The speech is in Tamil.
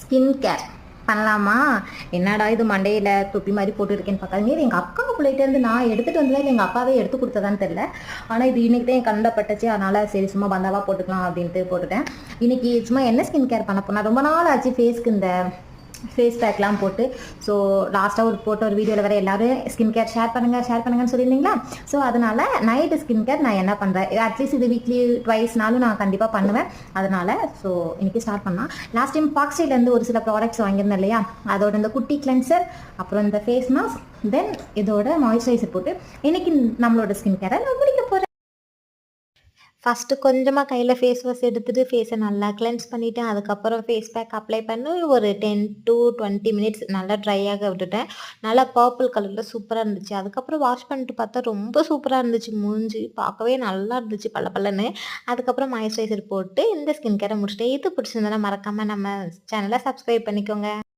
ஸ்கின் கேர் பண்ணலாமா? என்னடா இது மண்டையில் தொப்பி மாதிரி போட்டுருக்கேன்னு பார்க்காதீங்க. இது எங்கள் அக்கா பிள்ளைகிட்டேருந்து நான் எடுத்துகிட்டு வந்ததா இல்லை எங்கள் அப்பாவே எடுத்து கொடுத்ததான்னு தெரில. ஆனால் இது இன்றைக்கி தான் என் கண்ணில் பட்டுச்சு. அதனால் சரி சும்மா பந்தாவாக போட்டுக்கலாம் அப்படின்ட்டு போட்டுட்டேன். இன்றைக்கி சும்மா என்ன ஸ்கின் கேர் பண்ண போனால் ரொம்ப நாள் ஆச்சு ஃபேஸ்க்கு இந்த ஃபேஸ் பேக்லாம் போட்டு. ஸோ லாஸ்ட்டாக ஒரு வீடியோவில் வேறு எல்லோரும் ஸ்கின் கேர் ஷேர் பண்ணுங்கன்னு சொல்லியிருந்தீங்களா? ஸோ அதனால் நைட்டு ஸ்கின் கேர் நான் என்ன பண்ணுறேன், அட்லீஸ்ட் இது வீக்லி ட்வைஸ்னாலும் நான் கண்டிப்பாக பண்ணுவேன். அதனால் ஸோ இன்றைக்கி ஸ்டார்ட் பண்ணலாம். லாஸ்ட் டைம் ஃபாக்ஸ்டைலேருந்து ஒரு சில ப்ராடக்ட்ஸ் வாங்கியிருந்தேன் இல்லையா, அதோட இந்த குட்டி கிளென்சர், அப்புறம் இந்த ஃபேஸ் மாஸ்க், தென் இதோட மாய்ஸ்சரைசர் போட்டு இன்றைக்கி நம்மளோட ஸ்கின் கேரை நான் முடிக்க போகிறேன். ஃபஸ்ட்டு கொஞ்சமாக கையில் ஃபேஸ் வாஷ் எடுத்துகிட்டு ஃபேஸை நல்லா கிளென்ஸ் பண்ணிவிட்டு அதுக்கப்புறம் ஃபேஸ் பேக் அப்ளை பண்ணி ஒரு 10 to 20 மினிட்ஸ் நல்லா ட்ரையாக விட்டுட்டேன். நல்லா பர்பிள் கலரில் சூப்பராக இருந்துச்சு. அதுக்கப்புறம் வாஷ் பண்ணிட்டு பார்த்தா ரொம்ப சூப்பராக இருந்துச்சு. மூஞ்சி பார்க்கவே நல்லா இருந்துச்சு பளபளன்னு. அதுக்கப்புறம் மாய்ஸ்சரைசர் போட்டு இந்த ஸ்கின் கேரை முடிச்சுட்டேன். இது பிடிச்சிருந்தா மறக்காமல் நம்ம சேனலை சப்ஸ்கிரைப் பண்ணிக்கோங்க.